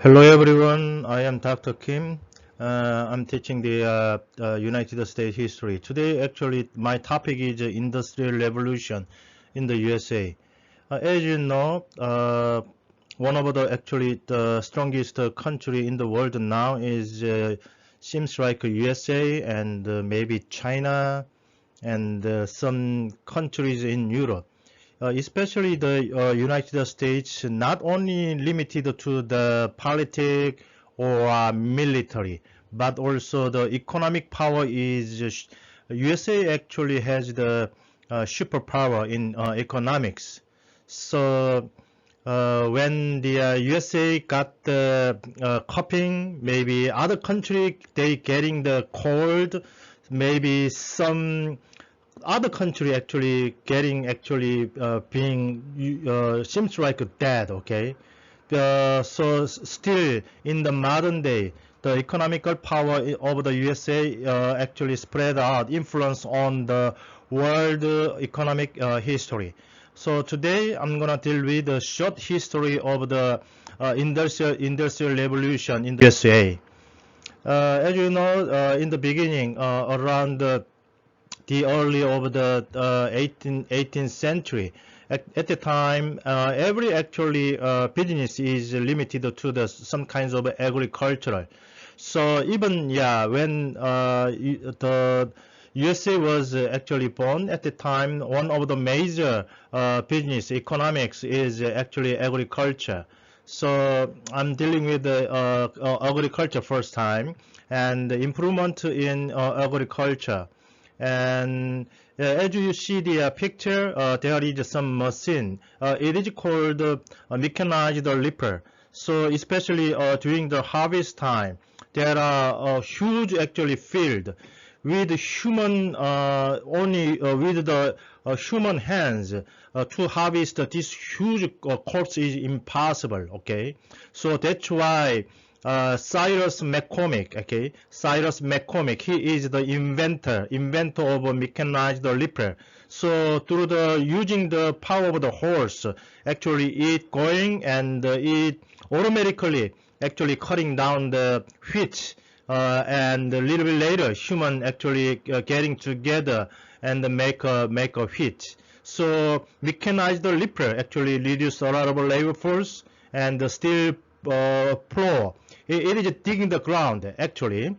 Hello everyone, I am Dr. Kim. I'm teaching the United States history. Today actually my topic is Industrial Revolution in the USA. As you know, one of the actually the strongest country in the world now is seems like USA and maybe China and some countries in Europe. Especially the United States, not only limited to the politic or military, but also the economic power is USA actually has the superpower in economics. So when the USA got the cupping, maybe other country they getting the cold, maybe some other country actually getting actually being seems like dead. Okay, so still in the modern day, the economical power of the USA actually spread out influence on the world economic history. So today I'm gonna deal with the short history of the industrial revolution in the USA. As you know, in the beginning, around the early of the 18th century. At the time, every actually business is limited to the some kinds of agricultural. So even when the USA was actually born at the time, one of the major business economics is actually agriculture. So I'm dealing with the agriculture first time and the improvement in agriculture. And as you see the picture, there is some machine. It is called mechanized reaper. So especially during the harvest time, there are a huge actually field with human only with the human hands to harvest this huge crops is impossible. Okay, so that's why Cyrus McCormick, okay, Cyrus McCormick, he is the inventor of a mechanized reaper. So through the using the power of the horse, actually it going and it automatically actually cutting down the wheat, and a little bit later, human actually getting together and make a wheat. So mechanized reaper actually reduce a lot of labor force and still plow. It is digging the ground actually.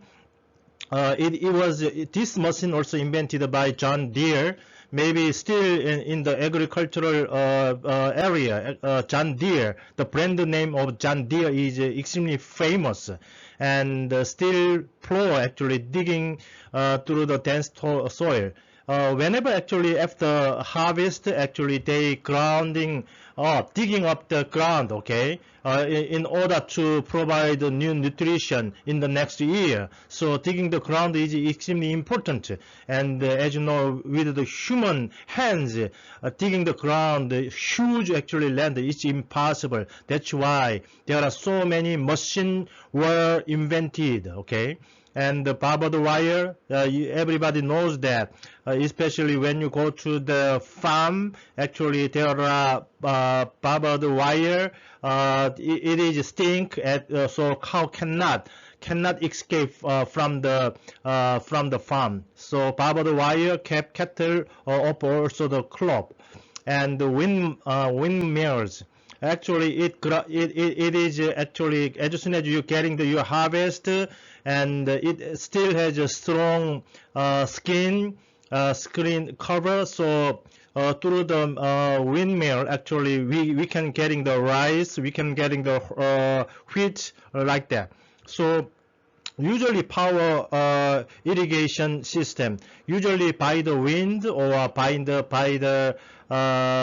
It was this machine also invented by John Deere. Maybe still in the agricultural area, John Deere. The brand name of John Deere is extremely famous, and still plow actually digging through the dense soil. Whenever actually after harvest, actually they grounding up, digging up the ground, okay, in order to provide new nutrition in the next year. So digging the ground is extremely important. And as you know, with the human hands digging the ground, the huge actually land is impossible. That's why there are so many machines were invented, okay. And the barbed wire, everybody knows that, especially when you go to the farm, actually there are barbed wire, it is stink, so cow cannot escape from the farm. So barbed wire kept cattle up also the crop, and the windmills. Actually, it is actually as soon as you getting your harvest, and it still has a strong screen cover. So through the windmill, actually we can getting the rice, we can getting the wheat like that. So usually power irrigation system usually by the wind or by the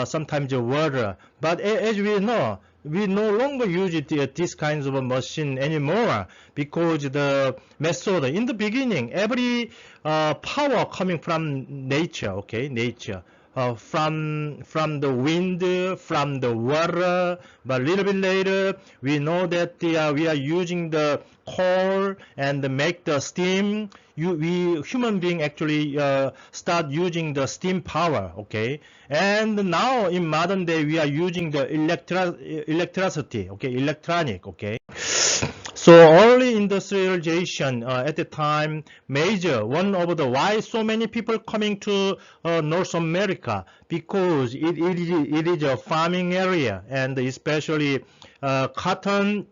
sometimes the water, but as we know, we no longer use this kinds of a machine anymore, because the method in the beginning, every power coming from nature, okay, nature, from the wind, from the water. But a little bit later, we know that we are using the coal and make the steam. We human being actually start using the steam power, okay. And now in modern day, we are using the electricity, okay, electronic, okay. So early industrialization at the time, major one of the why so many people coming to North America, because it is a farming area, and especially cotton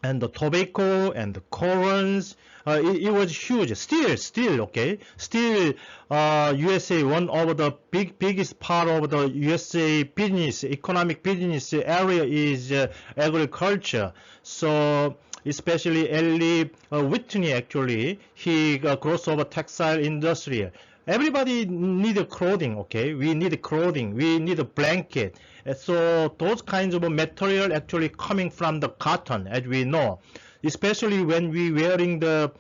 and the tobacco and the corns. It was huge. Still, okay. Still, USA, one of the biggest part of the USA business, economic business area is agriculture. So, especially Ellie Whitney, actually, he crossed over textile industry. Everybody need clothing, okay? We need clothing. We need a blanket. So those kinds of material actually coming from the cotton, as we know, especially when we wearing the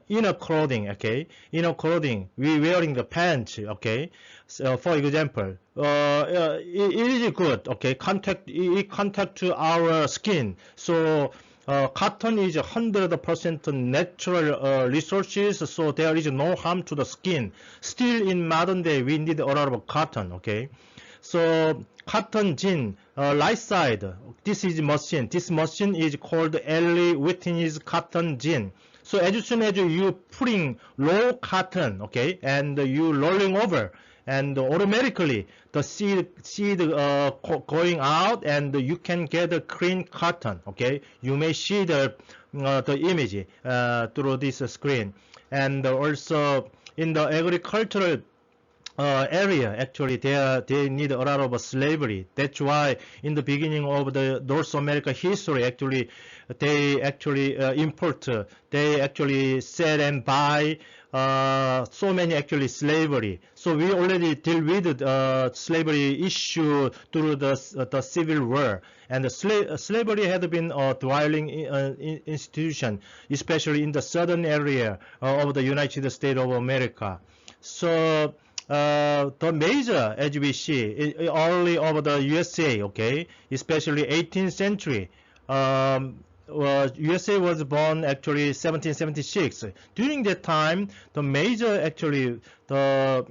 inner clothing, okay? Inner clothing, we wearing the pants, okay? So for example, it is good, okay? It contact to our skin. So cotton is 100% natural resources, so there is no harm to the skin. Still in modern day, we need a lot of cotton, okay? So cotton gin, right side, this is machine. This machine is called Ellie Whitney's cotton gin. So as soon as you putting raw cotton, okay, and you rolling over, and automatically the seed going out, and you can get a clean cotton, okay. You may see the image through this screen. And also in the agricultural area, actually they need a lot of slavery. That's why in the beginning of the North America history, actually they actually they actually sell and buy so many actually slavery. So we already deal with slavery issue through the Civil War, and the slavery had been a dwelling institution, especially in the southern area of the United States of America. So the major, as we see, early of the USA, okay, especially 18th century. USA was born actually 1776. During that time, the major actually the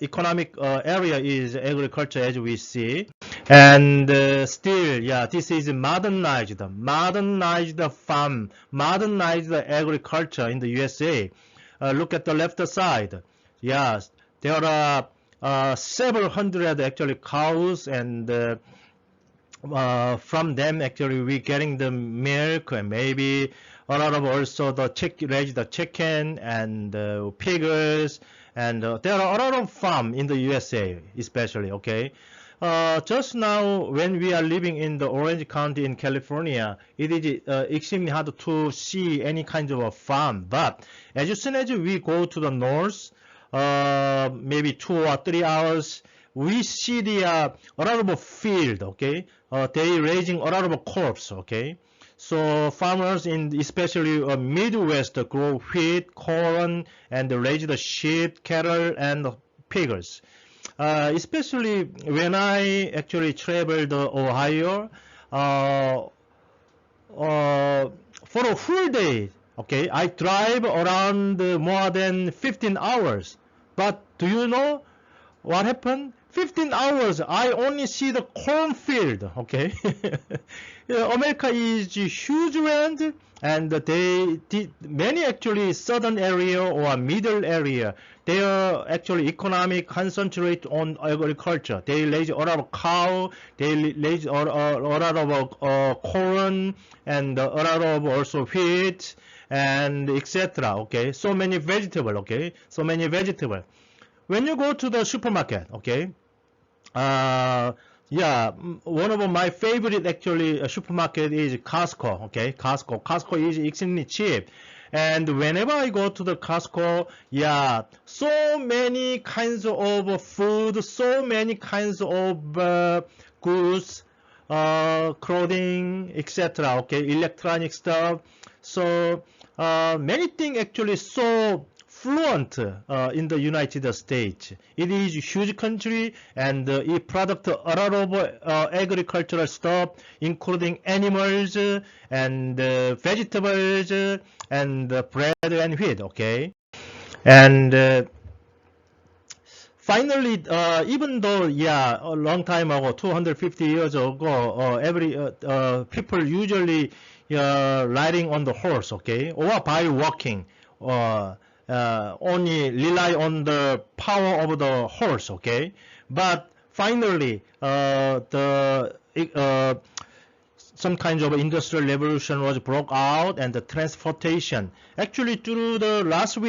economic area is agriculture, as we see. And still, yeah, this is modernized farm, modernized agriculture in the USA. Look at the left side. Yes, there are several hundred actually cows, and from them actually we getting the milk, and maybe a lot of also the raise the chicken and pigs, and there are a lot of farm in the USA, especially, okay. Just now, when we are living in the Orange County in California, it is extremely hard to see any kind of a farm. But as soon as we go to the north, maybe 2 or 3 hours, we see the a lot of field, okay. They raising a lot of crops, okay. So farmers in especially Midwest grow wheat, corn, and raise the sheep, cattle, and pigs. Especially when I actually traveled Ohio for a full day, okay, I drive around more than 15 hours. But do you know what happened? 15 hours, I only see the cornfield, okay? America is a huge land, and many actually southern area or middle area, they are actually economic concentrate on agriculture. They raise a lot of cow, they raise a lot of corn, and a lot of also wheat, and etc. Okay, so many vegetable. Okay, so many vegetable. When you go to the supermarket, okay, yeah, one of my favorite actually supermarket is Costco. Okay, Costco is extremely cheap, and whenever I go to the Costco, yeah, so many kinds of food, so many kinds of goods, clothing, etc. Okay, electronic stuff. So many things actually so fluent in the United States. It is a huge country, and it product a lot of agricultural stuff, including animals and vegetables and bread and wheat. Okay, and finally, even though, yeah, a long time ago, 250 years ago, every people usually riding on the horse, okay, or by walking, only rely on the power of the horse, okay. But finally, some kind of industrial revolution was broke out, and the transportation. Actually, through the last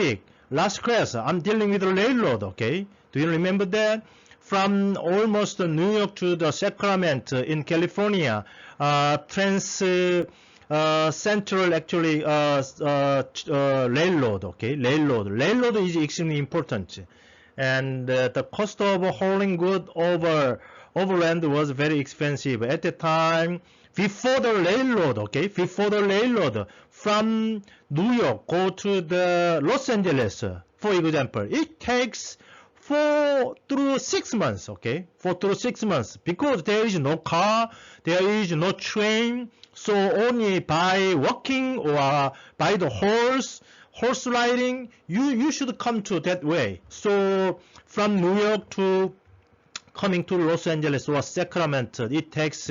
class, I'm dealing with the railroad, okay? Do you remember that? From almost New York to the Sacramento in California, central actually railroad, okay? Railroad is extremely important. And the cost of hauling goods overland was very expensive at the time. Before the railroad, okay, before the railroad, from New York go to the Los Angeles, for example, it takes 4 through 6 months, okay, 4 through 6 months, because there is no car, there is no train, so only by walking or by the horse riding, you should come to that way. So from New York to coming to Los Angeles or Sacramento, it takes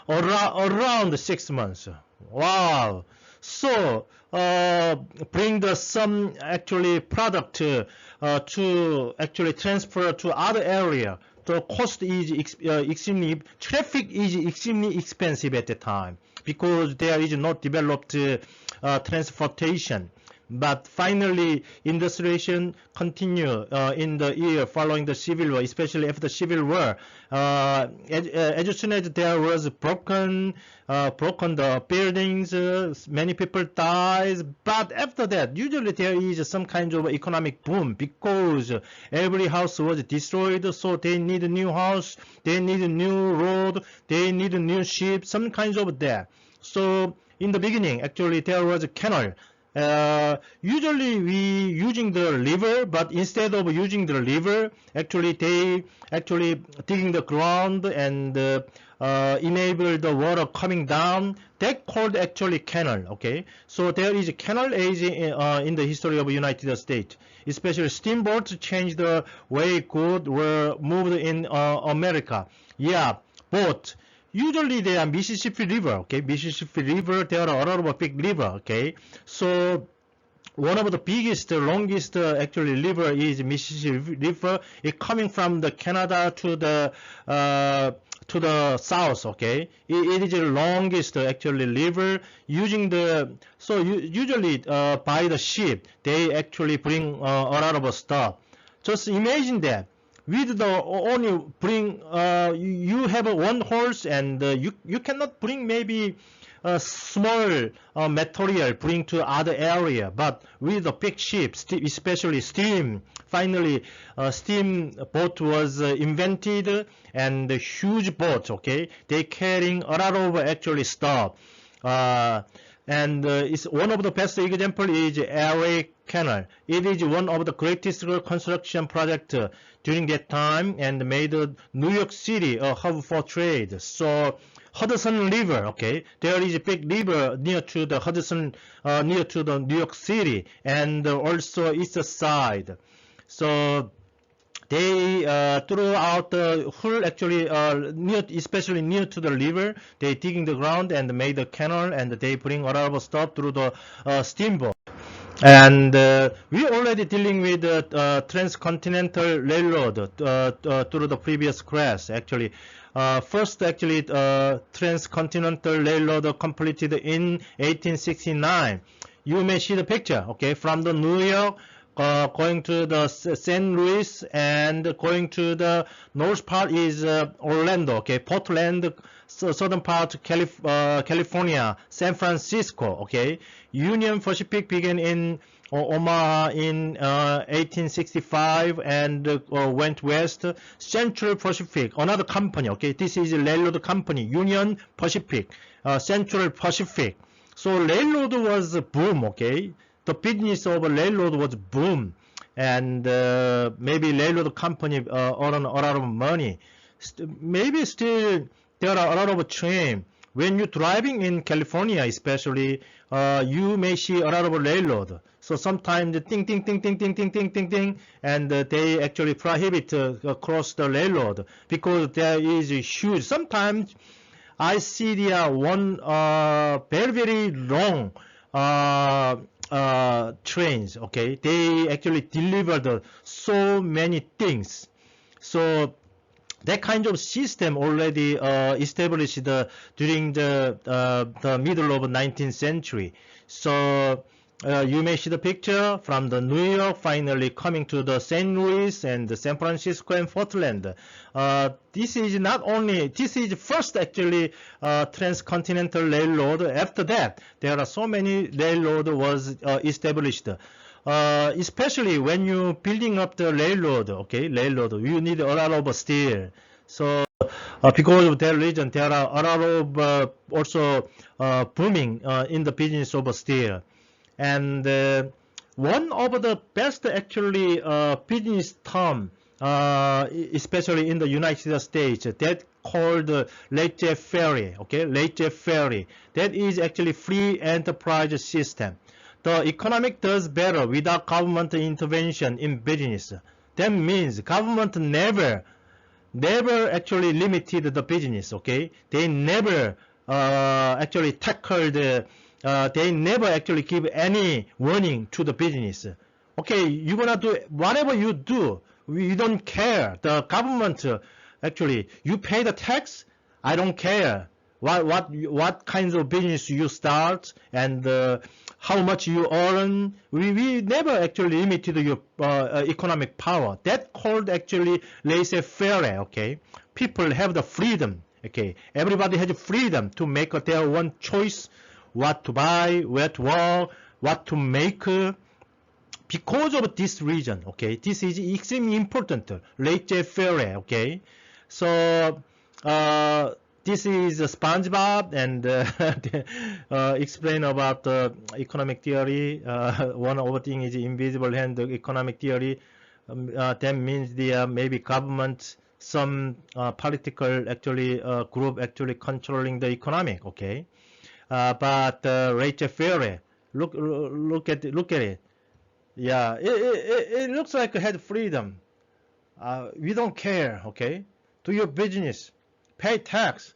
around 6 months. Wow! So bring some actually product to actually transfer to other area. The cost is extremely, traffic is extremely expensive at the time because there is not developed transportation. But finally, industrialization continue in the year following the Civil War, especially after the Civil War. As soon as there was broken the buildings, many people died. But after that, usually there is some kind of economic boom because every house was destroyed, so they need a new house, they need a new road, they need a new ship, some kinds of that. So in the beginning, actually, there was a canal. Usually we using the river, but instead of using the river, actually they actually digging the ground and enable the water coming down. That called actually canal. Okay, so there is a canal age in the history of the United States. Especially steamboats changed the way goods were moved in America. Yeah, boat. Usually they are Mississippi River, okay? Mississippi River, there are a lot of big river, okay? So one of the biggest, longest actually river is Mississippi River. It coming from the Canada to the south, okay? It is the longest actually river using the, so usually by the ship, they actually bring a lot of stuff. Just imagine that. With the only bring you have one horse and you cannot bring maybe a small material bring to other area, but with the big ship, especially steam, finally steam boat was invented, and the huge boats, okay, they carrying a lot of actually stuff. And it's one of the best example is LA Canal. It is one of the greatest construction project during that time and made New York City a hub for trade. So Hudson River, okay, there is a big river near to the Hudson, near to the New York City, and also east side. So they throughout the whole actually near, especially near to the river, they digging the ground and made the canal, and they bring a lot of stuff through the steamboat. And we already dealing with transcontinental railroad through the previous class. Actually, first actually transcontinental railroad completed in 1869. You may see the picture, okay, from the New York. Going to the St. Louis and going to the north part is Orlando, okay, Portland, southern part California, San Francisco, okay. Union Pacific began in Omaha in 1865 and went west. Central Pacific, another company, okay, this is a railroad company, Union Pacific, Central Pacific. So railroad was a boom, okay. The business of a railroad was boom, and maybe railroad company earn a lot of money. Maybe still there are a lot of train. When you're driving in California, especially, you may see a lot of railroad. So sometimes ting ting ting ting ting ting ting ting ting, and they actually prohibit across the railroad because there is a huge. Sometimes I see the one very very long trains. Okay, they actually delivered so many things. So that kind of system already established during the middle of 19th century. So you may see the picture from the New York finally coming to the St. Louis and the San Francisco and Portland. This is first actually transcontinental railroad. After that, there are so many railroad was established. Especially when you building up the railroad, you need a lot of steel. So because of that reason, there are a lot of also booming in the business of steel. And one of the best actually business term, especially in the United States, that called laissez-faire. Laissez-faire. That is actually free enterprise system. The economic does better without government intervention in business. That means government never actually limited the business. They never actually tackled. They never actually give any warning to the business. You're gonna do whatever you do. We don't care. The government actually, you pay the tax. I don't care what kinds of business you start and how much you earn. We never actually limited your economic power. That called actually laissez-faire. People have the freedom. Everybody has freedom to make their own choice, what to buy, where to work, what to make. Because of this reason, this is extremely important. Laissez-faire. So this is SpongeBob, and explain about economic theory. One of the thing is invisible hand economic theory. That means the maybe government, some political actually group actually controlling the economic. But laissez-faire, look at it. Yeah, it looks like it had freedom. We don't care. Do your business. Pay tax.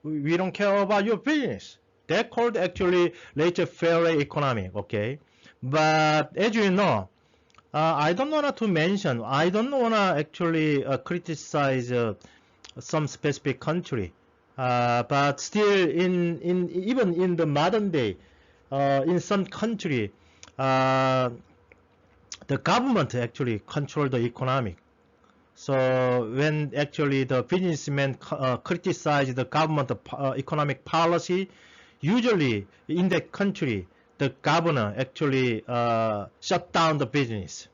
We don't care about your business. That called actually laissez-faire economy. But as you know, I don't want to mention. I don't want to actually criticize some specific country. But still, even in the modern day, in some country, the government actually control the economic. So when actually the businessmen criticize the government economic policy, usually in that country, the governor actually shut down the business.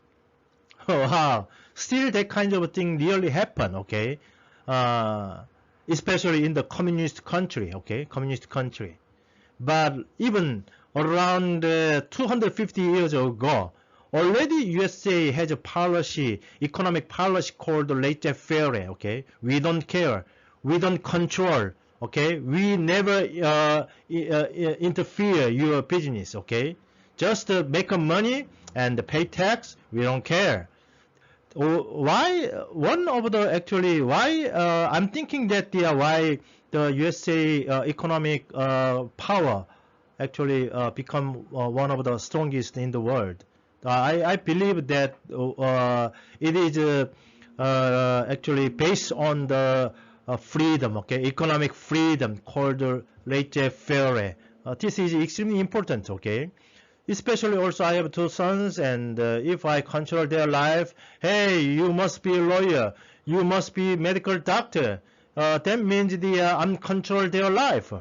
Wow. Still that kind of thing really happen, especially in the communist country, communist country. But even around 250 years ago, already USA has a policy, economic policy called laissez-faire. We don't care, we don't control. We never interfere your business. Just make money and pay tax. We don't care. Why? One of the actually why I'm thinking that why the USA economic power actually become one of the strongest in the world. I believe that it is actually based on the freedom, economic freedom called laissez-faire. This is extremely important, Especially also I have two sons, and if I control their life, hey, you must be a lawyer, you must be a medical doctor. That means I'm control their life.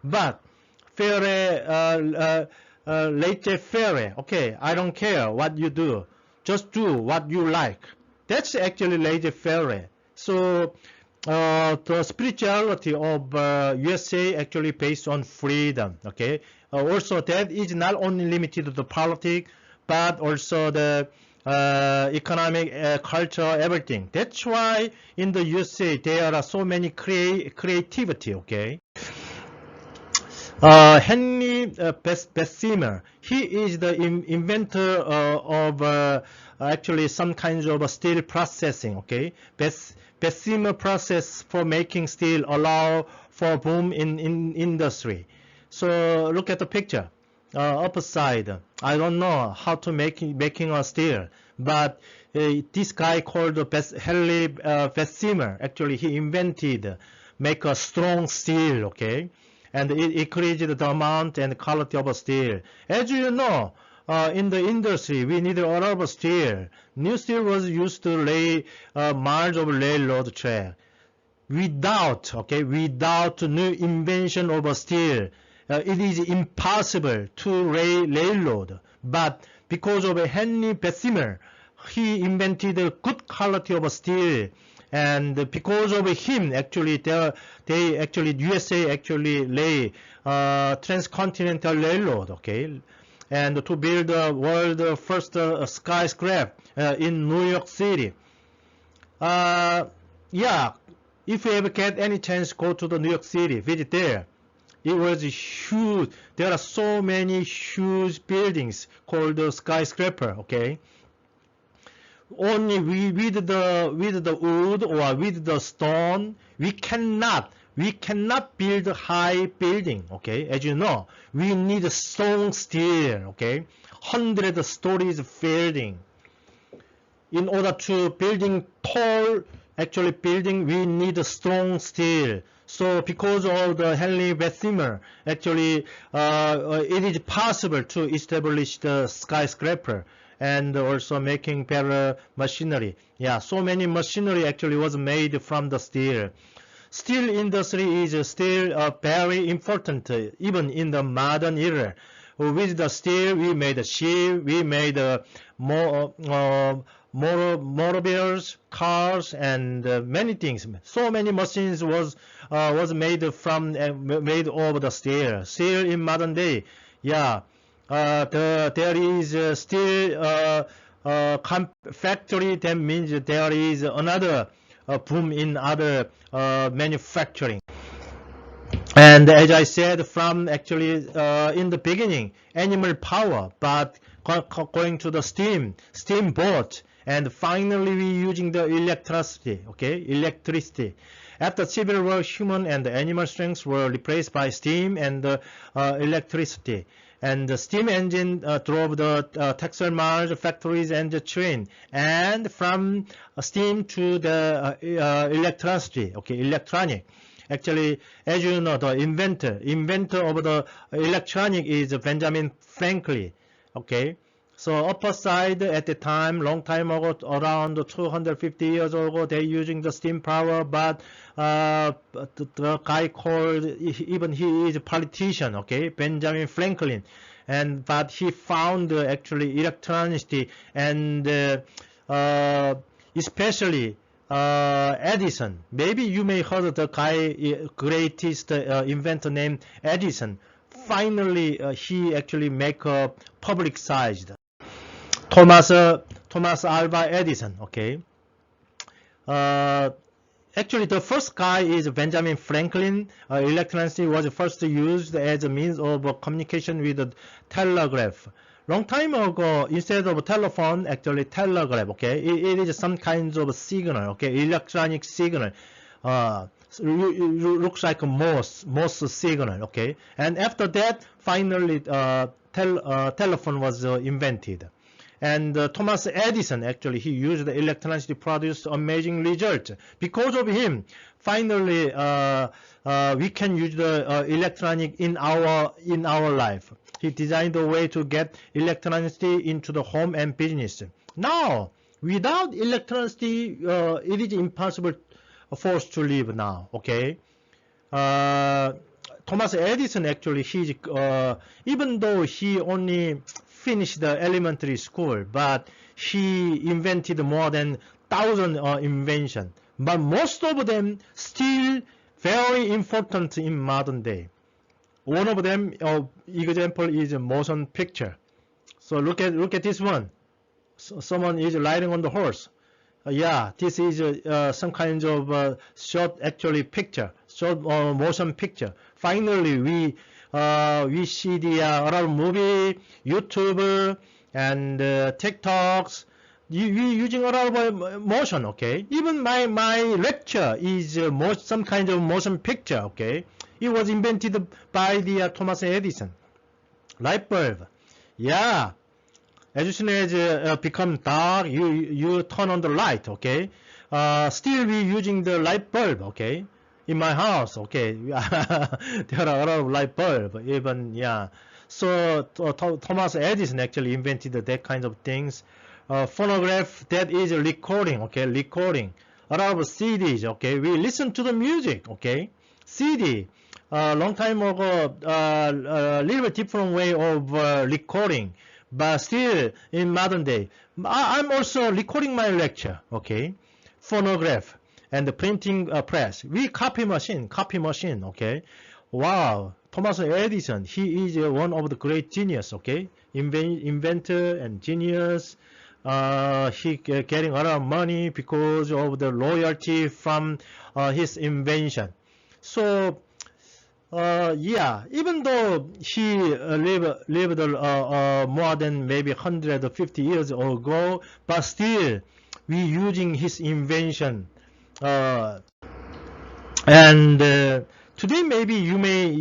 But laissez-faire, I don't care what you do, just do what you like. That's actually laissez-faire. So the spirituality of USA actually based on freedom. Also that is not only limited to the politics, but also the economic, culture, everything. That's why in the USA there are so many creativity. Henry Bessemer. He is the inventor of actually some kinds of steel processing. Okay, Bessemer process for making steel allow for boom in industry. So look at the picture. Upper side. I don't know how to making a steel, but this guy called Henry Bessemer. Actually, he invented make a strong steel. Okay, and it increased the amount and quality of steel. As you know, in the industry, we need a lot of steel. New steel was used to lay miles of railroad track. Without new invention of steel, it is impossible to lay railroad. But because of Henry Bessemer, he invented a good quality of steel. And because of him, actually, USA actually lay transcontinental railroad, okay, and to build the world first skyscraper in New York City. Yeah, if you ever get any chance, go to the New York City, visit there. It was huge. There are so many huge buildings called skyscraper, okay. Only with the wood or with the stone, we cannot build a high building, okay. As you know, we need strong steel, okay, 100 stories building. In order to building tall building, we need a strong steel. So because of the Henry Bessemer, actually it is possible to establish the skyscraper and also making better machinery. Yeah, so many machinery actually was made from the steel. Steel industry is still very important even in the modern era. With the steel, we made a ship, we made motorcycles, cars, and many things. So many machines was made from made of the steel. Steel in modern day, yeah. There is still factory. That means there is another boom in other manufacturing. And as I said, from actually in the beginning, animal power, but going to the steamboat, and finally we using the electricity. Okay, electricity. After Civil War, human and animal strengths were replaced by steam and electricity. And the steam engine drove the textile mills, factories, and the train. And from steam to the electricity, okay, electronic. Actually, as you know, the inventor of the electronic is Benjamin Franklin. Okay, so upper side at the time, long time ago, around 250 years ago, they using the steam power, but the guy called, even he is a politician, okay, Benjamin Franklin, but he found actually electricity and especially Edison. Maybe you may heard the guy, greatest inventor named Edison. Finally, he actually make a publicized. Thomas Alva Edison. Okay. Actually, the first guy is Benjamin Franklin. Electricity was first used as a means of communication with the telegraph. Long time ago, instead of telephone, actually telegraph, okay, it is some kinds of signal, okay, electronic signal. Looks like a Morse signal, okay. And after that, finally, telephone was invented. And Thomas Edison, actually, he used the electricity, produced amazing result. Because of him, finally, we can use the electronic in our life. He designed a way to get electricity into the home and business. Now, without electricity, it is impossible for us to live now. Okay. Thomas Edison, actually, even though he only finished the elementary school, but he invented more than 1,000 inventions. But most of them still very important in modern day. One of them, example, is a motion picture. So look at this one. So someone is riding on the horse. Yeah, this is some kind of short, actually, picture, short motion picture. Finally, we see the a lot of movie, YouTube, and TikToks. We using a lot of motion, okay? Even my lecture is some kind of motion picture, okay? It was invented by the Thomas Edison. Light bulb, yeah. As soon as become dark, you turn on the light, okay? Still we using the light bulb, okay? In my house, okay? There are a lot of light bulb, even, yeah. So Thomas Edison actually invented that kind of things. Phonograph, that is recording, okay? Recording. A lot of CDs, okay? We listen to the music, okay? CD. Long time ago, a little different way of recording, but still in modern day. I'm also recording my lecture, okay? Phonograph and the printing press. We copy machine, okay? Wow, Thomas Edison, he is one of the great genius, okay? Inventor and genius. He getting a lot of money because of the royalty from his invention. So, yeah, even though he lived more than maybe 150 years ago, but still we using his invention. And today maybe you may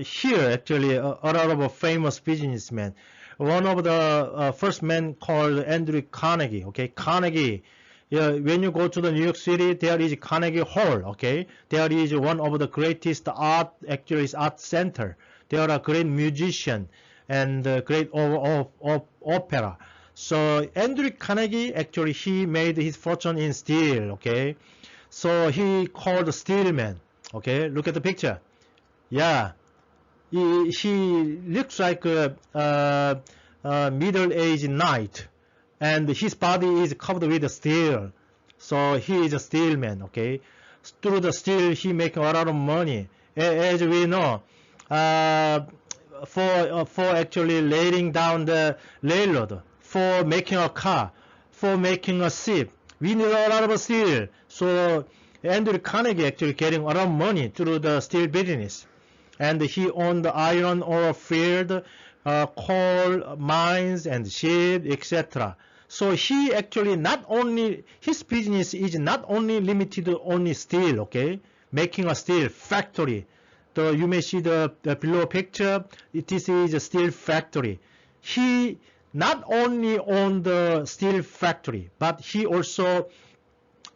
hear actually a lot of famous businessmen. One of the first men called Andrew Carnegie. Okay, Carnegie. Yeah, when you go to the New York City, there is Carnegie Hall. Okay, there is one of the greatest art, actually is art center. There are great musicians and great opera. So Andrew Carnegie actually he made his fortune in steel. Okay, so he called Steelman. Okay, look at the picture. Yeah, he looks like a middle-aged knight, and his body is covered with steel. So he is a steelman. Okay, through the steel he make a lot of money. As we know, for actually laying down the railroad, for making a car, for making a ship, we need a lot of steel. So Andrew Carnegie actually getting a lot of money through the steel business, and he owned the iron ore field, coal mines and ship, etc. So he actually not only his business is not only limited to only steel, okay, making a steel factory. You may see the below picture. This is a steel factory. He not only owned the steel factory, but he also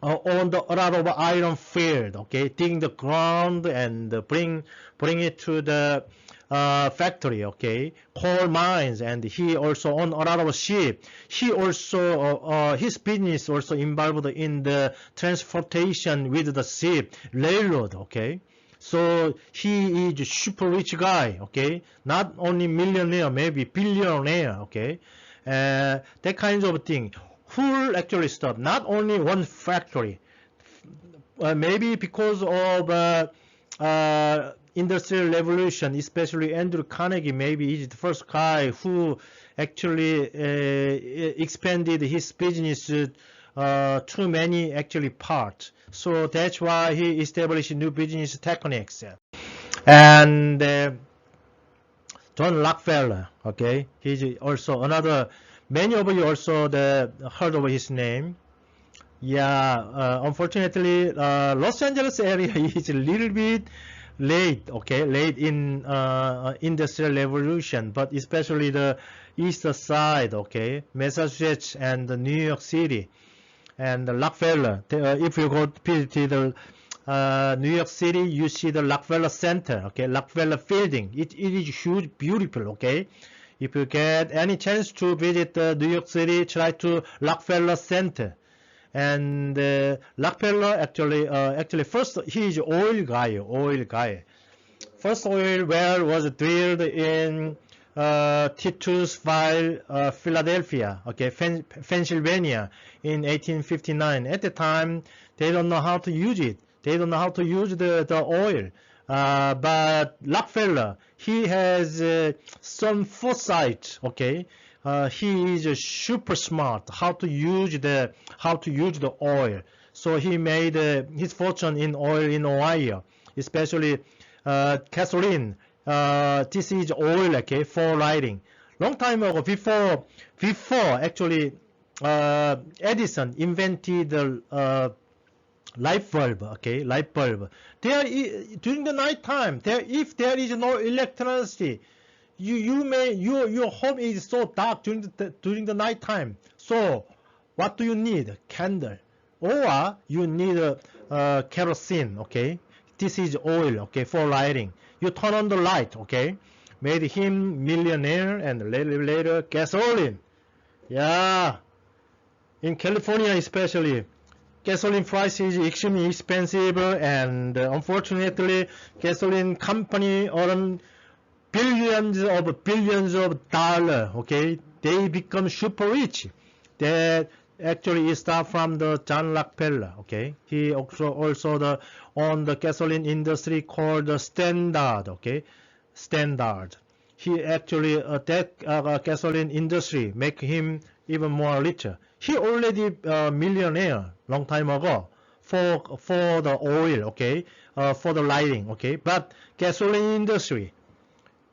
on a lot of iron field, okay, digging the ground and bring it to the factory, okay, coal mines, and he also owned a lot of ship. He also his business also involved in the transportation with the ship, railroad, okay. So he is a super rich guy, okay, not only millionaire, maybe billionaire, okay, that kind of thing. Who actually stopped? Not only one factory. Maybe because of industrial revolution, especially Andrew Carnegie, maybe he's the first guy who actually expanded his business to many actually parts. So that's why he established new business techniques. And John Rockefeller, okay, he's also another. Many of you also heard of his name. Yeah, unfortunately, Los Angeles area is a little bit late, okay, late in industrial revolution, but especially the east side, okay, Massachusetts and New York City, and Rockefeller. If you go visit the New York City, you see the Rockefeller Center, okay, Rockefeller Building. It is huge, beautiful, okay. If you get any chance to visit New York City, try to Rockefeller Center. And Rockefeller actually first he is oil guy. First oil well was drilled in Titusville, Philadelphia, okay, Pennsylvania in 1859. At the time, they don't know how to use it. They don't know how to use the oil. But Rockefeller, he has some foresight, okay. He is super smart how to use the oil. So he made his fortune in oil in Ohio, especially gasoline. this is oil, okay, for lighting. Long time ago, before actually Edison invented the light bulb, okay, light bulb. During the night time, if there is no electricity, your home is so dark during the night time. So what do you need? Candle, or you need kerosene, okay. This is oil, okay, for lighting. You turn on the light, okay. Made him millionaire, and later gasoline. Yeah, in California especially, gasoline price is extremely expensive, and unfortunately, gasoline company earn billions of dollars. Okay, they become super rich. That actually start from the John Rockefeller. Okay, he also owned the gasoline industry called the Standard. Okay, Standard. He actually that gasoline industry make him even more richer. He already millionaire long time ago for the oil, okay, for the lighting, okay. But gasoline industry,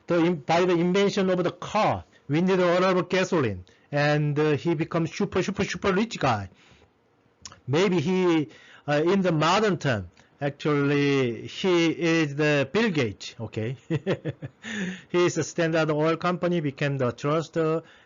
by the invention of the car, we need a lot of gasoline, and he becomes super rich guy. Maybe he, in the modern term, actually he is the Bill Gates, okay. His Standard Oil Company became the trust.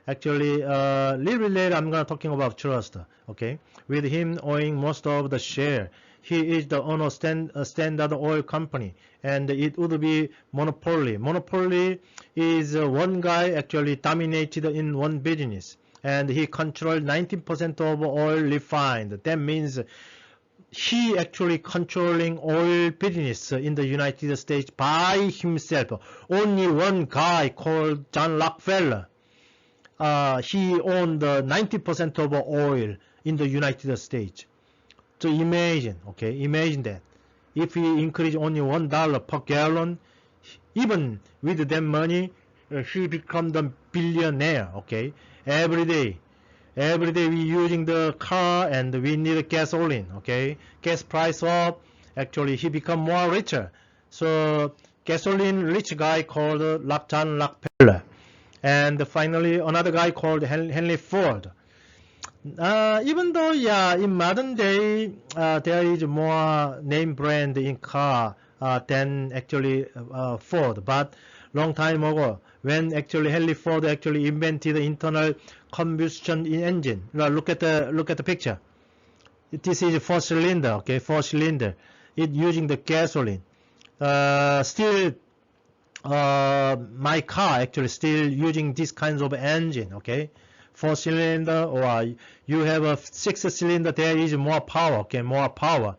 Actually, little bit later I'm gonna talking about trust, okay. With him owning most of the share, he is the owner of Standard Oil Company, and it would be monopoly. Monopoly is one guy actually dominated in one business, and he controlled 19% of oil refined. That means he actually controlling oil business in the United States by himself. Only one guy called John Rockefeller. He owned 90% of oil in the United States. So imagine, okay, imagine that. If he increase only $1 per gallon, even with that money, he become the billionaire, okay, every day. Every day we using the car, and we need gasoline, okay. Gas price up, actually he become more richer. So gasoline rich guy called John Rockefeller. And finally another guy called Henry Ford. Even though, yeah, in modern day there is more name brand in car than actually Ford, but long time ago, when actually Henry Ford actually invented the internal combustion engine. Now look at the picture. This is 4-cylinder, okay, 4-cylinder. It using the gasoline. Still, my car actually still using this kinds of engine, okay. 4-cylinder, or you have a 6-cylinder. There is more power, okay, more power.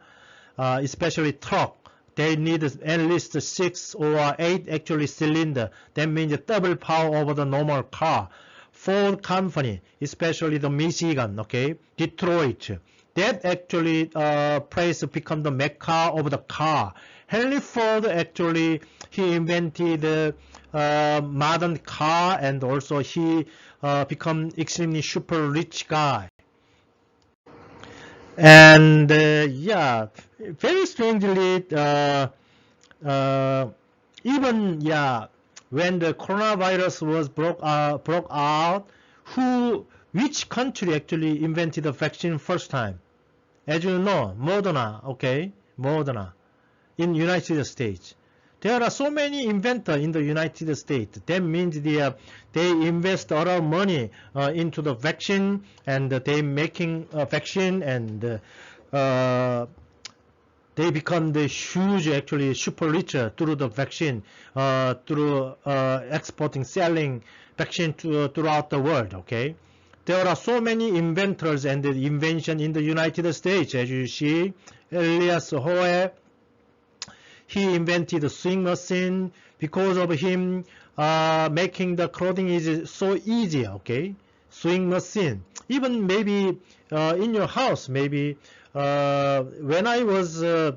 Especially truck. They need at least 6 or 8 actually cylinder. That means double power over the normal car. Ford company, especially the Michigan, okay, Detroit, that actually place become the mecca of the car. Henry Ford actually he invented modern car, and also he become extremely super rich guy. And yeah, very strangely, even, yeah, when the coronavirus was broke out, which country actually invented the vaccine first time? As you know, Moderna, okay, Moderna, in United States. There are so many inventors in the United States. That means they invest a lot of money into the vaccine, and they making a vaccine, and they become the huge, actually super rich through the vaccine, through exporting, selling vaccine throughout the world, okay. There are so many inventors and invention in the United States. As you see, Elias Howe, he invented the sewing machine. Because of him, making the clothing is so easy, okay. Sewing machine. Even maybe in your house, maybe when I was a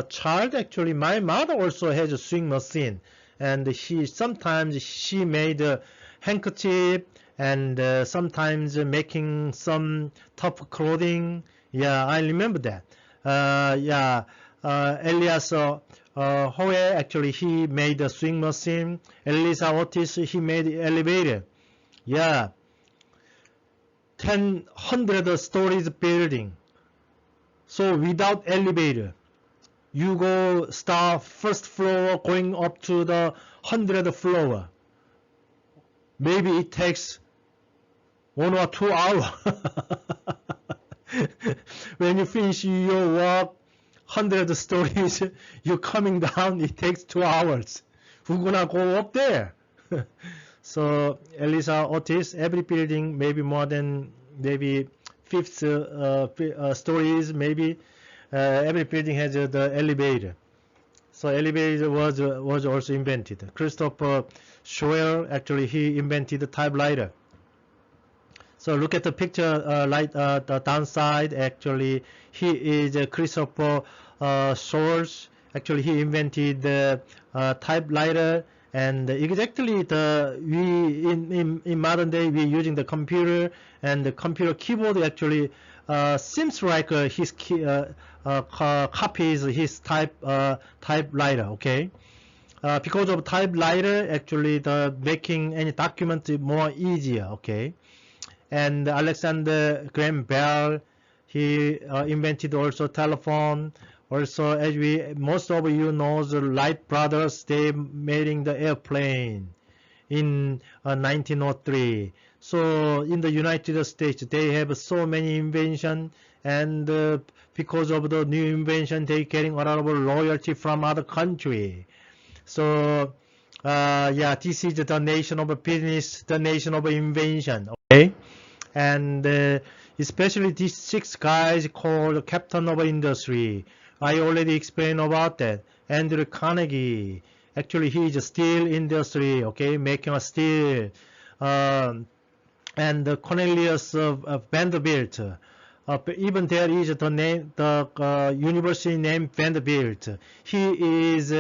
child, actually my mother also has a sewing machine, and sometimes she made a handkerchief, and sometimes making some tough clothing. Yeah, I remember that. Yeah, Elias Howe, actually he made the swing machine. Elisa Otis, he made the elevator. Yeah, 100 stories building. So without elevator, you go start first floor going up to the 100th floor. Maybe it takes 1 or 2 hours. When you finish your work, 100 stories, you're coming down, it takes 2 hours. Who's gonna go up there? So Elisa Otis, every building maybe more than maybe 5 stories, maybe every building has the elevator. So elevator was also invented. Christopher Schoell, actually he invented the typewriter. So look at the picture, the downside. Actually, he is Christopher Schoell. Actually, he invented the typewriter, and exactly in modern day we using the computer, and the computer keyboard actually seems like his copies his typewriter. Okay. Because of typewriter, actually the making any document more easier. Okay. And Alexander Graham Bell, he invented also telephone. Also, as most of you know, the Wright brothers, they made the airplane in 1903. So in the United States, they have so many inventions, and because of the new invention, they getting a lot of royalty from other country. So yeah, this is the nation of business, the nation of invention. Okay. And especially these 6 guys called Captain of Industry. I already explained about that. Andrew Carnegie, actually he is a steel industry, okay, making a steel. And Cornelius Vanderbilt. Even there is the name, the university name Vanderbilt. He is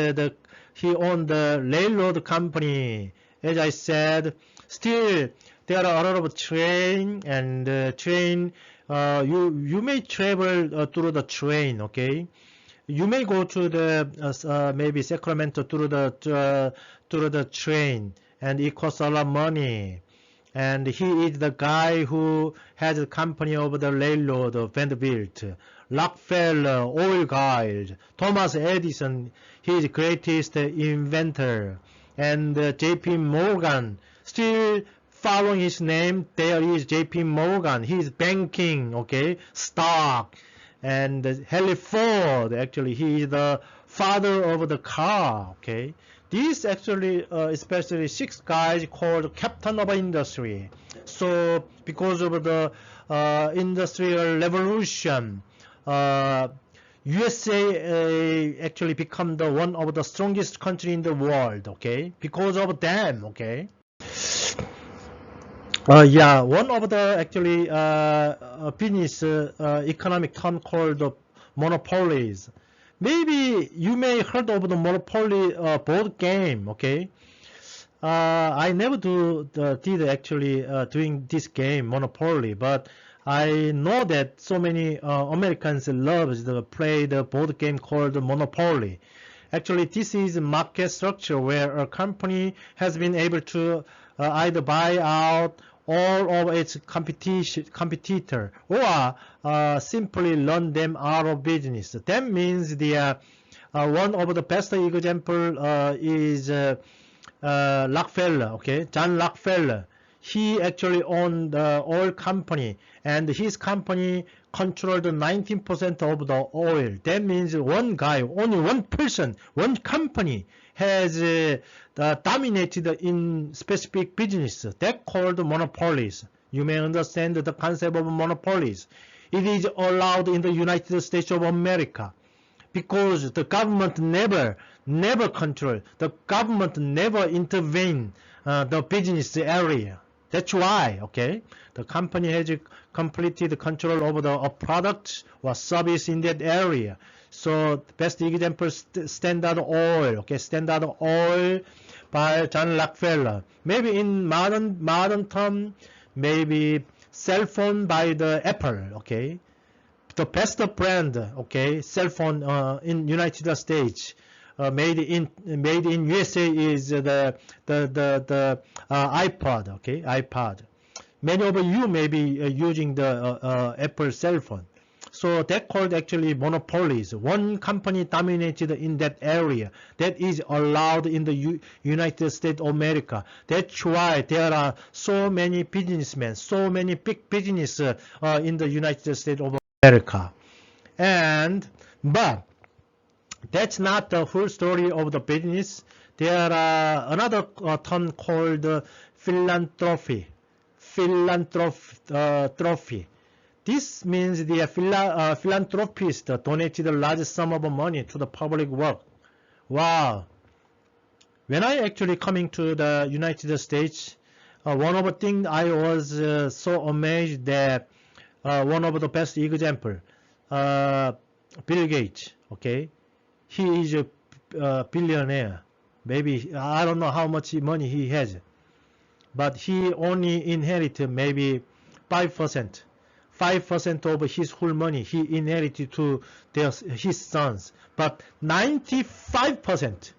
he owned the railroad company. As I said, still there are a lot of train, and train, you may travel through the train, okay? You may go to the maybe Sacramento through the train, and it costs a lot of money. And he is the guy who has a company of the railroad, Vanderbilt. Rockefeller, oil guys, Thomas Edison, he is the greatest inventor. And J.P. Morgan, still following his name, there is J.P. Morgan. He is banking, okay, stock. And Henry Ford, actually, he is the father of the car, okay. These actually, especially 6 guys called Captain of Industry. So because of the Industrial Revolution, USA actually become the one of the strongest country in the world, okay, because of them, okay. Yeah, one of the actually business economic term called monopolies. Maybe you may heard of the Monopoly board game, okay? I never did actually doing this game, Monopoly, but I know that so many Americans love to play the board game called Monopoly. Actually, this is a market structure where a company has been able to either buy out all of its competitor, or simply run them out of business. That means the one of the best example is Rockefeller, okay, John Rockefeller. He actually owned the oil company, and his company controlled 19% of the oil. That means one guy, only one person, one company has dominated in specific business. That's called monopolies. You may understand the concept of monopolies. It is allowed in the United States of America because the government never control. The government never intervene the business area. That's why, okay, the company has completed control over the product or service in that area. So the best example, Standard Oil, okay, Standard Oil by John Rockefeller. Maybe in modern term, maybe cell phone by the Apple, okay. the best brand, okay, cell phone in United States, made in USA is the iPod, okay, iPod. Many of you may be using the Apple cell phone. So that called actually monopolies. One company dominated in that area. That is allowed in the United States of America. That's why there are so many businessmen, so many big business in the United States of America. But that's not the full story of the business. There are another term called philanthropy. Philanthropy. This means the philanthropist donated a large sum of money to the public work. Wow. When I actually coming to the United States, one of the things I was so amazed that one of the best example, Bill Gates, okay? He is a billionaire. Maybe, I don't know how much money he has, but he only inherited maybe 5%. 5% of his whole money he inherited to his sons, but 95%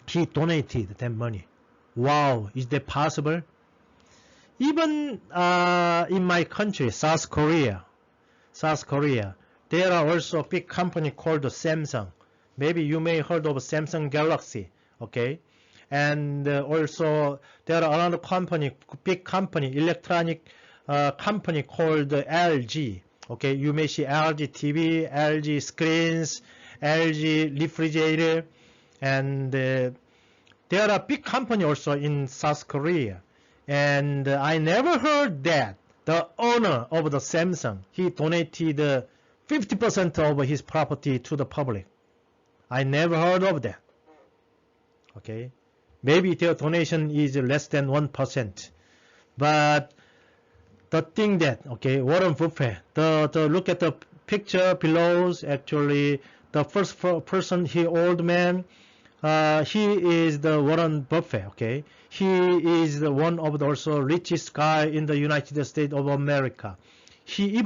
he donated that money. Wow, is that possible? Even in my country, South Korea, there are also a big company called Samsung. Maybe you may heard of Samsung Galaxy, okay? And also there are another company, big company, electronic company called LG. Okay, you may see LG TV, LG screens, LG refrigerator, and there are big company also in South Korea. And I never heard that the owner of the Samsung, he donated 50% of his property to the public. I never heard of that. Okay, maybe their donation is less than 1%, but the thing that, okay, Warren Buffett, the look at the picture below, actually the first person, he old man, he is the Warren Buffett, okay. He is the one of the also richest guy in the United States of America. He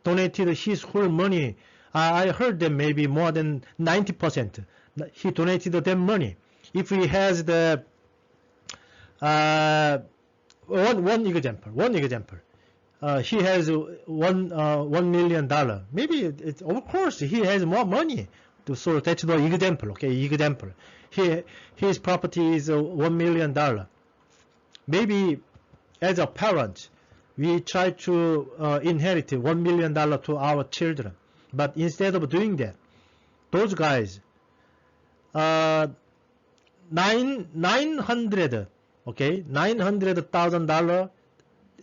donated his whole money. I heard that maybe more than 90%. He donated that money. If he has the one example. He has $1 million. Maybe of course he has more money. So that's the example. Okay, example. His property is $1 million. Maybe as a parent, we try to inherit $1 million to our children, but instead of doing that, those guys, 900. Okay, $900,000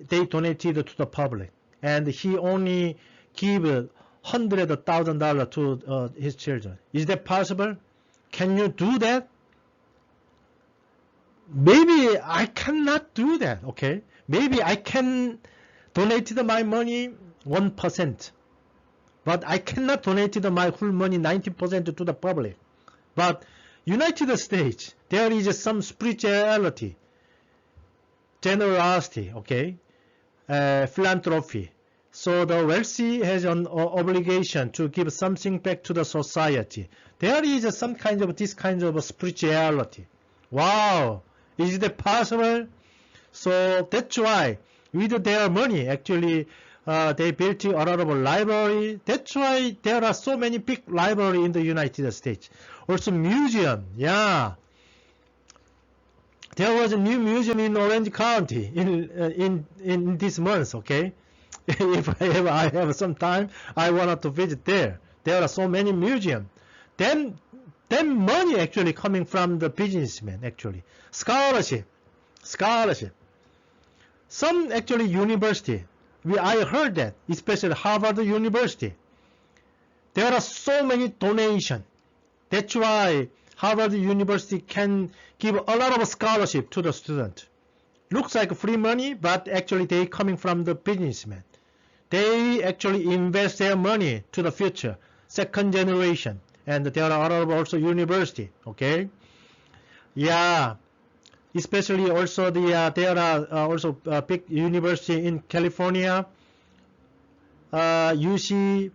they donated to the public, and he only gave $100,000 to his children. Is that possible? Can you do that? Maybe I cannot do that. Okay, maybe I can donate my money 1%, but I cannot donate my whole money 90% to the public. But United States, there is some spirituality, generosity, okay, philanthropy. So the wealthy has an obligation to give something back to the society. There is some kind of this kind of spirituality. Wow, is it possible? So that's why with their money, actually, they built a lot of library. That's why there are so many big library in the United States. Also museum, yeah. There was a new museum in Orange County in this month, okay? If I have some time, I wanted to visit there. There are so many museums. Then money actually coming from the businessmen, actually. Scholarship. Some actually university, I heard that, especially Harvard University. There are so many donations. That's why Harvard University can give a lot of scholarship to the student. Looks like free money, but actually they coming from the businessmen. They actually invest their money to the future, second generation, and there are a lot of also university. Okay, yeah, especially also there are also big university in California. UC,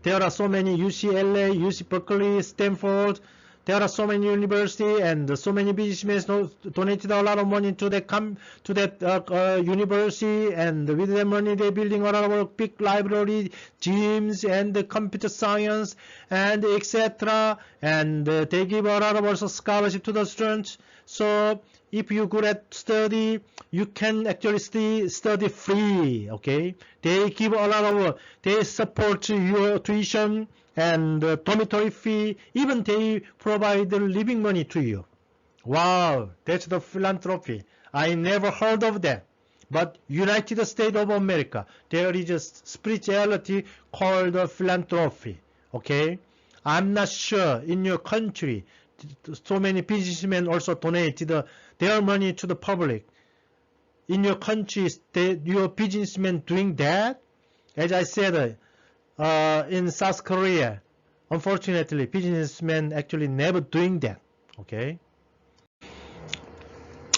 there are so many UCLA, UC Berkeley, Stanford. There are so many universities and so many businessmen donated a lot of money to that university, and with that money they're building a lot of big library, gyms, and computer science, and etc. And they give a lot of also scholarship to the students. So if you're good at study, you can actually study free. Okay, they give a lot of they support your tuition and dormitory fee, even they provide the living money to you. Wow, that's the philanthropy. I never heard of that. But United States of America, there is a spirituality called philanthropy. Okay, I'm not sure in your country so many businessmen also donate their money to the public. In your country, your businessmen doing that? As I said, in South Korea, unfortunately, businessmen actually never doing that. Okay,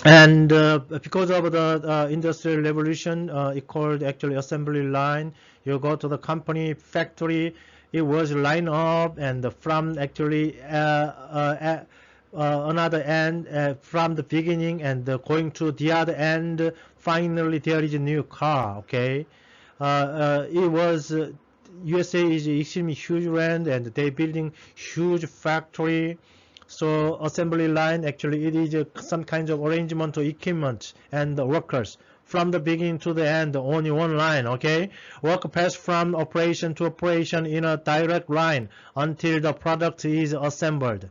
and because of the industrial revolution, it called actually assembly line. You go to the company factory, it was line up, and from actually another end, from the beginning and going to the other end, finally there is a new car. Okay, it was USA is extremely huge land, and they building huge factory. So assembly line actually it is some kind of arrangement to equipment and the workers from the beginning to the end, only one line. Okay, work pass from operation to operation in a direct line until the product is assembled.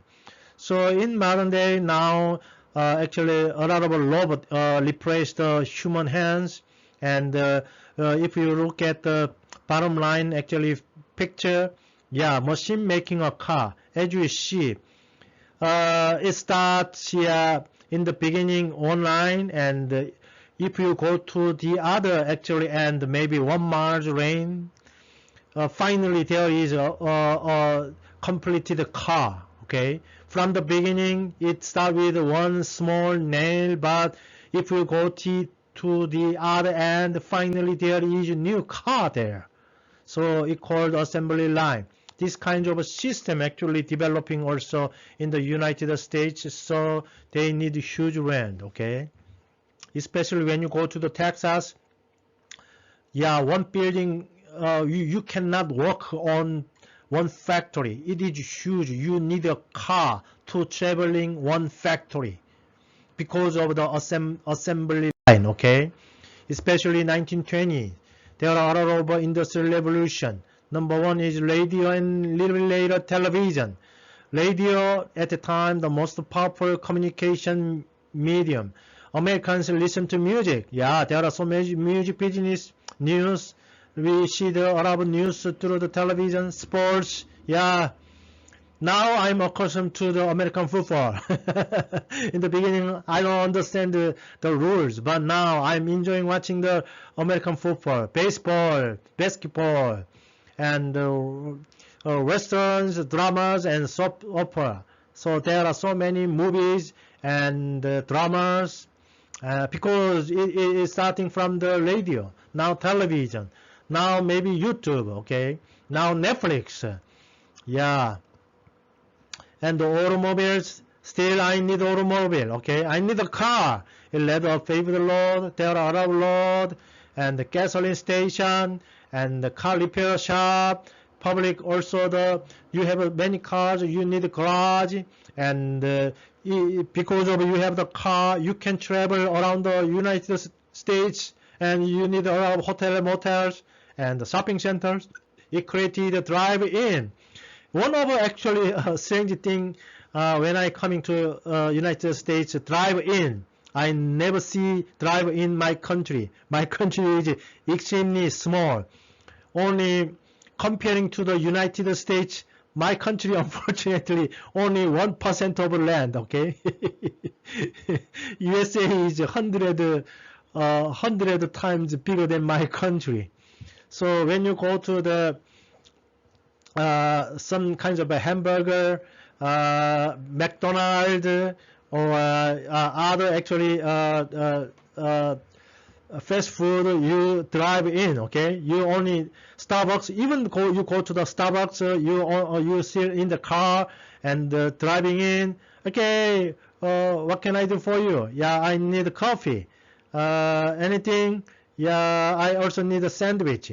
So in modern day now, actually a lot of robot replace the human hands, and if you look at the bottom line actually picture, yeah, machine making a car. As you see, it starts in the beginning online, and if you go to the other actually and maybe 1 mile range, finally there is a completed car. Okay, from the beginning it starts with one small nail, but if you go to the other end, finally there is a new car there. So it called assembly line. This kind of a system actually developing also in the United States, so they need huge land. Okay, especially when you go to the Texas, yeah, one building, you cannot work on one factory. It is huge. You need a car to traveling one factory because of the assembly line. Okay, especially 1920, there are a lot of industrial revolution. Number one is radio and little later television. Radio at the time the most powerful communication medium. Americans listen to music. Yeah, there are so many music business, news. We see a lot of news through the television, sports. Yeah. Now I'm accustomed to the American football. In the beginning, I don't understand the rules, but now I'm enjoying watching the American football, baseball, basketball, and westerns, dramas, and soap opera. So there are so many movies and dramas because it is starting from the radio, now television, now maybe YouTube, okay, now Netflix, yeah, and the automobiles. Still, I need automobile, okay, I need a car. It led a favorite road, there are a lot of road, and the gasoline station, and the car repair shop, public also you have many cars, you need a garage, and because of you have the car, you can travel around the United States, and you need a lot of hotel, motels, and the shopping centers. It created a drive-in. One of actually strange thing when I coming to United States, drive-in. I never see drive-in my country. My country is extremely small. Only comparing to the United States, my country unfortunately only 1% of land. Okay, USA is 100 times bigger than my country. So when you go to the some kinds of a hamburger, McDonald's, or other actually fast food, you drive in, okay? You only Starbucks, even you go to the Starbucks, you sit in the car and driving in. Okay, what can I do for you? Yeah, I need coffee. Anything? Yeah, I also need a sandwich.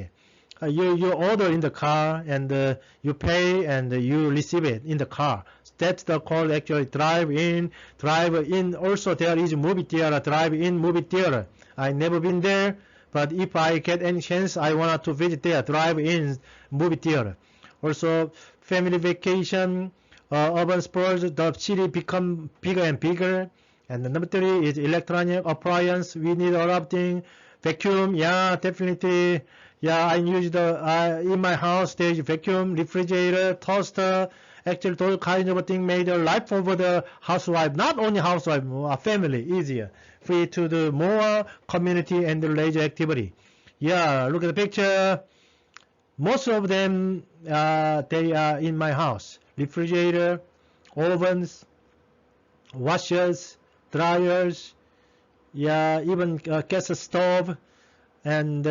You order in the car and you pay and you receive it in the car. That's the called actually drive in. Drive in. Also there is movie theater, drive in movie theater. I never been there, but if I get any chance, I want to visit there, drive in movie theater. Also family vacation, urban sports, the city become bigger and bigger. And the number 3 is electronic appliance. We need a lot of things. Vacuum, yeah, definitely. Yeah, I use the in my house there's vacuum, refrigerator, toaster. Actually, those kinds of things made a life over the housewife, not only housewife, family easier, free to do more community and leisure activity. Yeah, look at the picture. Most of them they are in my house. Refrigerator, ovens, washers, dryers. Yeah, even gas stove and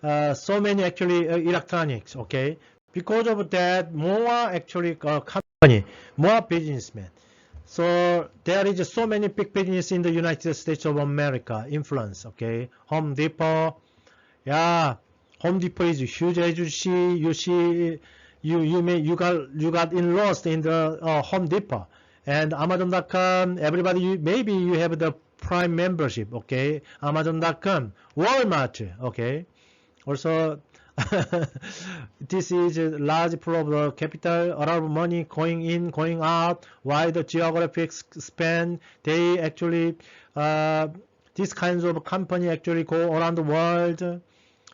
so many actually electronics, okay? Because of that, more actually company, more businessmen. So there is so many big business in the United States of America, influence, okay? Home Depot, yeah, Home Depot is huge as you see, you got lost in the Home Depot and Amazon.com. Everybody, maybe you have the Prime membership, okay? Amazon.com, Walmart, okay? Also, this is a large pool of the capital, a lot of money going in, going out. Why the geographic span? They actually, these kinds of company actually go around the world.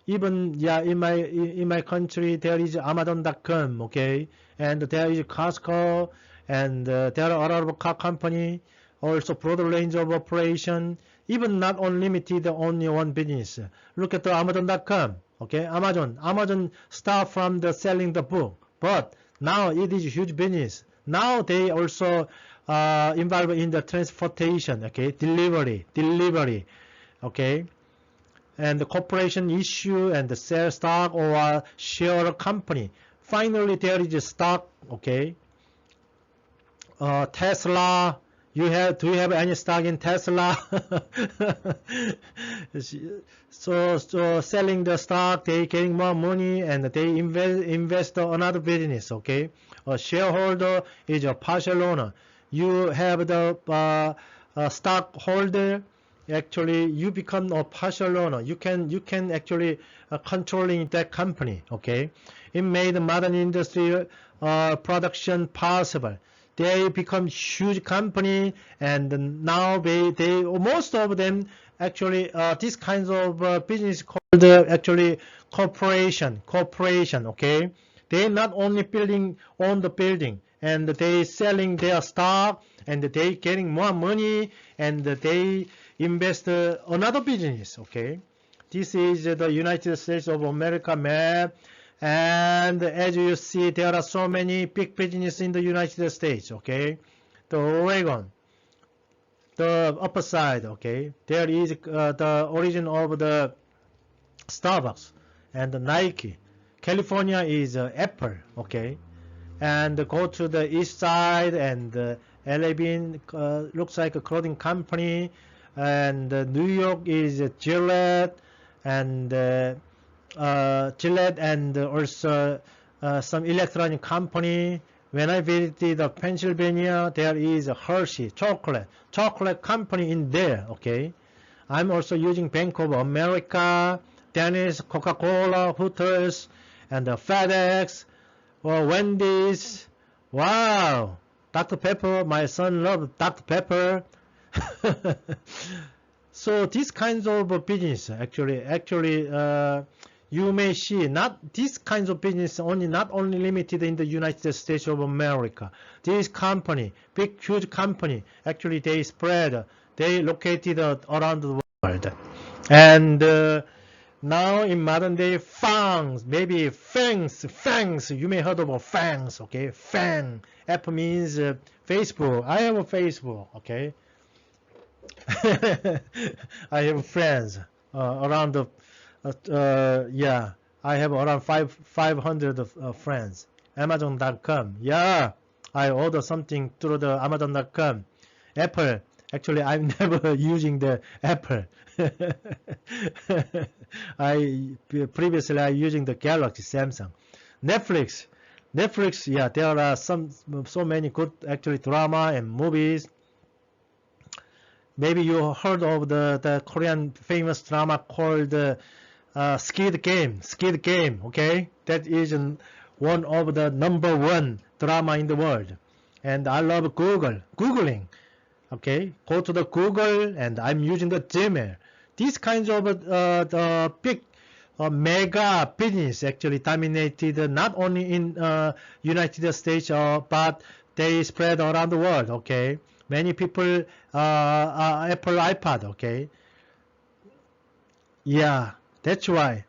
Even yeah, in my country there is Amazon.com, okay, and there is Costco, and there are a lot of car company, also broad range of operation. Even not unlimited, only one business. Look at the Amazon.com, okay, Amazon start from the selling the book, but now it is a huge business. Now they also involved in the transportation, okay, delivery, okay, and the corporation issue and the sell stock or share a company. Finally, there is a stock, okay. Tesla, do you have any stock in Tesla? so selling the stock, they getting more money and they invest another business, okay. A shareholder is a partial owner. You have the stockholder. Actually, you become a partial owner. You can actually controlling that company, okay. It made modern industry production possible. They become huge company, and now they most of them actually these kinds of business called actually corporation, okay. They not only own the building, and they selling their stock, and they getting more money, and they invest another business, okay. This is the United States of America map. And as you see, there are so many big business in the United States, okay. The Oregon, the upper side, okay. There is the origin of the Starbucks and the Nike. California is Apple, okay. And go to the east side, and LA Bean looks like a clothing company, and New York is Gillette, and Gillette, and also some electronic company. When I visited Pennsylvania, there is a Hershey chocolate company in there, okay. I'm also using Bank of America, Denny's, Coca-Cola, Hooters, and FedEx, or Wendy's. Wow, Dr. Pepper, my son loves Dr. Pepper. So these kinds of business actually you may see not these kinds of business not only limited in the United States of America. This company, big huge company, actually they spread, they located around the world. And now in modern day, FANGs, maybe FANGs, you may heard about FANGs, okay. FANG, F means Facebook. I have a Facebook, okay. I have friends around the yeah. I have around 500 of friends. Amazon.com. Yeah, I order something through the Amazon.com. Apple. Actually, I'm never using the Apple. Previously I using the Galaxy, Samsung. Netflix. Netflix. Yeah, there are so many good actually drama and movies. Maybe you heard of the Korean famous drama called Squid Game. Squid Game, okay? That is one of the #1 drama in the world. And I love Googling. Okay? Go to the Google and I'm using the Gmail. These kinds of the big mega business actually dominated not only in United States but they spread around the world, okay? Many people Apple iPad, okay? Yeah, that's why.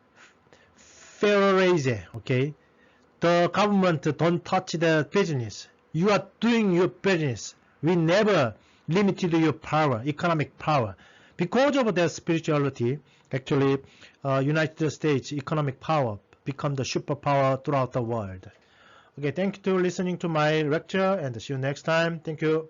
Fair okay? The government don't touch the business. You are doing your business. We never limited your power, economic power. Because of their spirituality, actually, United States economic power become the superpower throughout the world. Okay, thank you for listening to my lecture and see you next time. Thank you.